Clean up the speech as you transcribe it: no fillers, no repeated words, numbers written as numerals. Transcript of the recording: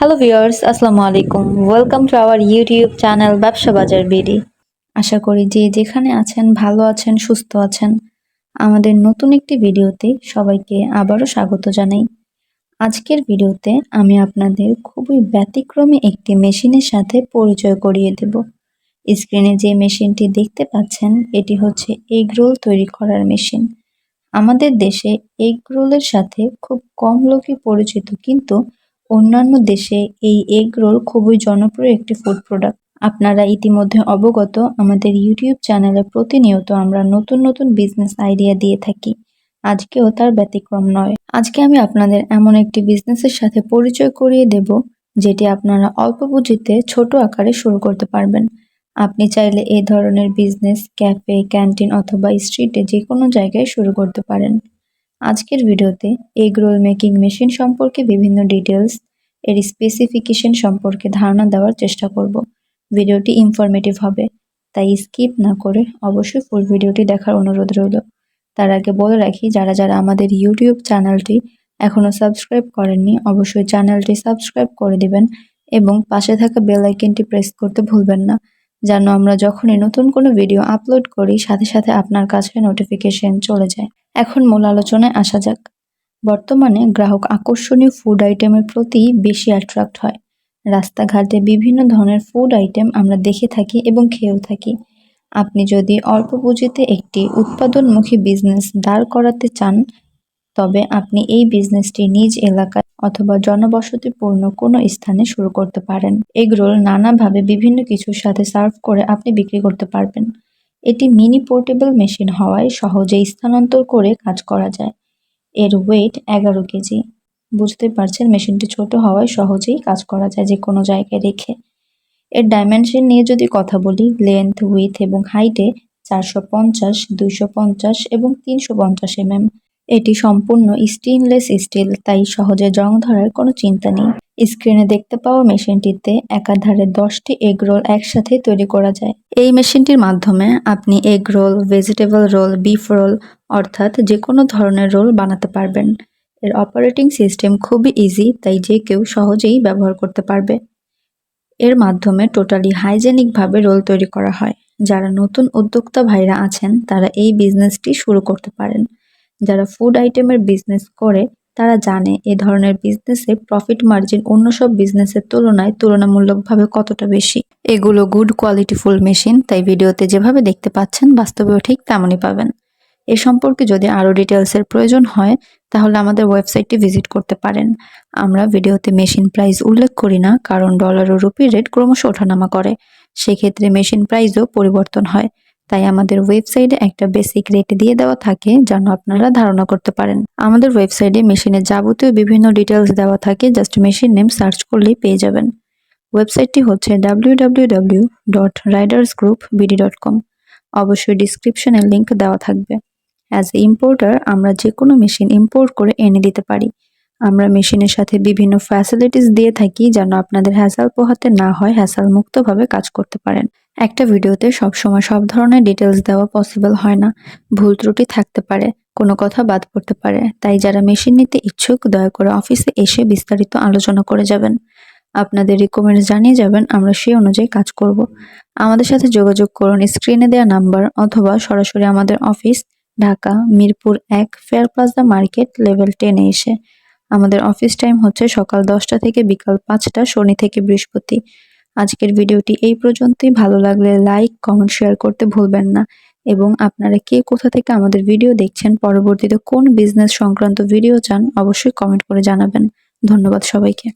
Hello viewers, আসসালামু আলাইকুম। Welcome to our YouTube channel ব্যবসা বাজার বিডি। আশা করি যে যেখানে আছেন ভালো আছেন, সুস্থ আছেন। আমাদের নতুন একটি ভিডিওতে সবাইকে আবারও স্বাগত জানাই। আজকের ভিডিওতে আমি আপনাদের খুবই ব্যতিক্রমী একটি মেশিনের সাথে পরিচয় করিয়ে দেব। স্ক্রিনে যে মেশিনটি দেখতে পাচ্ছেন এটি হচ্ছে এগ রোল তৈরি করার মেশিন। আমাদের দেশে এগ রোলের সাথে খুব কম লোকই পরিচিত, কিন্তু অন্যান্য দেশে এই এগ রোল খুবই জনপ্রিয় একটি ফুড প্রোডাক্ট। আপনারা ইতিমধ্যে অবগত, আমাদের ইউটিউব চ্যানেলে প্রতিনিয়ত আমরা নতুন নতুন বিজনেস আইডিয়া দিয়ে থাকি। আজকেও তার ব্যতিক্রম নয়। আজকে আমি আপনাদের এমন একটি বিজনেসের সাথে পরিচয় করিয়ে দেব যেটি আপনারা অল্প পুঁজিতে ছোট আকারে শুরু করতে পারবেন। আপনি চাইলে এই ধরনের বিজনেস ক্যাফে, ক্যান্টিন অথবা স্ট্রিটে যে কোনো জায়গায় শুরু করতে পারেন। আজকের ভিডিওতে এগ রোল মেকিং মেশিন সম্পর্কে বিভিন্ন ডিটেলস, এর স্পেসিফিকেশন সম্পর্কে ধারণা দেওয়ার চেষ্টা করব। ভিডিওটি ইনফরমেটিভ হবে, তাই স্কিপ না করে অবশ্যই ফুল ভিডিওটি দেখার অনুরোধ রইল। তার আগে বলে রাখি, যারা যারা আমাদের ইউটিউব চ্যানেলটি এখনও সাবস্ক্রাইব করেননি অবশ্যই চ্যানেলটি সাবস্ক্রাইব করে দিবেন এবং পাশে থাকা বেল আইকনটি প্রেস করতে ভুলবেন না, যেন আমরা যখনই নতুন কোনো ভিডিও আপলোড করি সাথে সাথে আপনার কাছে নোটিফিকেশন চলে যায়। এখন মূল আলোচনায় আসা যাক। বর্তমানে গ্রাহক আকর্ষণীয় ফুড আইটেমের প্রতি বেশি অ্যাট্রাক্ট হয়। রাস্তাঘাটে বিভিন্ন ধরনের ফুড আইটেম আমরা দেখে থাকি এবং খেয়েও থাকি। আপনি যদি অল্প পুঁজিতে একটি উৎপাদনমুখী বিজনেস দাঁড় করাতে চান, তবে আপনি এই বিজনেসটি নিজ এলাকায় অথবা জনবসতিপূর্ণ কোনো স্থানে শুরু করতে পারেন। এগ রোল নানাভাবে বিভিন্ন কিছুর সাথে সার্ভ করে আপনি বিক্রি করতে পারবেন। এটি মিনি পোর্টেবল মেশিন হওয়ায় সহজেই স্থানান্তর করে কাজ করা যায়। এর ওয়েট 11 কেজি। বুঝতে পারছেন, মেশিনটি ছোট হওয়ায় সহজেই কাজ করা যায় যে কোনো জায়গায় রেখে। এর ডাইমেনশন নিয়ে যদি কথা বলি, লেন্থ, উইথ এবং হাইটে 450, 250 এবং 350 mm। এটি সম্পূর্ণ স্টেইনলেস স্টিল, তাই সহজে জং ধরার কোনো চিন্তা নেই। স্ক্রিনে দেখতে পাওয়া মেশিনটিতে একাধারে 10টি এগ রোল একসাথে তৈরি করা যায়। এই মেশিনটির মাধ্যমে আপনি egg roll, vegetable roll, beef role অর্থাৎ যে কোনো ধরনের রোল বানাতে পারবেন। এর অপারেটিং সিস্টেম খুবই ইজি, তাই যে কেউ সহজেই ব্যবহার করতে পারবে। এর মাধ্যমে টোটালি হাইজেনিকভাবে রোল তৈরি করা হয়। যারা নতুন উদ্যোক্তা ভাইরা আছেন তারা এই বিজনেসটি শুরু করতে পারেন। যারা ফুড আইটেমের বিজনেস করে তারা জানে এ ধরনের বিজনেসে প্রফিট মার্জিন অন্য সব বিজনেসের তুলনায় তুলনামূলকভাবে কতটা বেশি। এগুলো গুড কোয়ালিটিফুল মেশিন, তাই ভিডিওতে যেভাবে দেখতে পাচ্ছেন বাস্তবেও ঠিক তেমনই পাবেন। এ সম্পর্কে যদি আরও ডিটেলসের প্রয়োজন হয় তাহলে আমাদের ওয়েবসাইটটি ভিজিট করতে পারেন। আমরা ভিডিওতে মেশিন প্রাইস উল্লেখ করি না, কারণ ডলার ও রুপির রেট ক্রমশ ওঠানামা করে, সেক্ষেত্রে মেশিন প্রাইসও পরিবর্তন হয়। তাই আমাদের ওয়েবসাইটে একটা বেসিক রেট দিয়ে দেওয়া থাকে যেন আপনারা ধারণা করতে পারেন। আমাদের ওয়েবসাইটে মেশিনের যাবতীয় বিভিন্ন ডিটেলস দেওয়া থাকে, জাস্ট মেশিন নেম সার্চ করলেই পেয়ে যাবেন। ওয়েবসাইটটি হচ্ছে www.ridersgroupbd.com। অবশ্যই ডিসক্রিপশনে লিংক দেওয়া থাকবে। অ্যাজ এ ইম্পোর্টার আমরা যে কোনো মেশিন ইম্পোর্ট করে এনে দিতে পারি। আমরা মেশিনের সাথে বিভিন্ন ফ্যাসিলিটিস দিয়ে থাকি যেন আপনাদের হ্যাসাল পোহাতে না হয়, হ্যাসাল মুক্তভাবে কাজ করতে পারেন। একটা ভিডিওতে সবসময় সব ধরনের ডিটেলস দেওয়া পসিবল হয় না, ভুল ত্রুটি থাকতে পারে, কোনো কথা বাদ পড়তে পারে। তাই যারা মেশিন নিতে ইচ্ছুক দয়া করে অফিসে এসে বিস্তারিত আলোচনা করে যাবেন। আপনাদের রিকমেন্ডস জানিয়ে যাবেন, আমরা সেই অনুযায়ী কাজ করব। আমাদের সাথে যোগাযোগ করুন স্ক্রিনে দেওয়া নাম্বার অথবা সরাসরি আমাদের office Dhaka Mirpur 1 fair plaza market level 10-এ এসে। আমাদের অফিস টাইম হচ্ছে সকাল 10টা থেকে বিকাল 5টা, শনি থেকে বৃহস্পতি। আজকের ভিডিওটি এই পর্যন্তই। ভালো লাগলে লাইক, কমেন্ট, শেয়ার করতে ভুলবেন না এবং আপনারা কে কোথা থেকে আমাদের ভিডিও দেখছেন, পরবর্তীতে কোন বিজনেস সংক্রান্ত ভিডিও চান অবশ্যই কমেন্ট করে জানাবেন। ধন্যবাদ সবাইকে।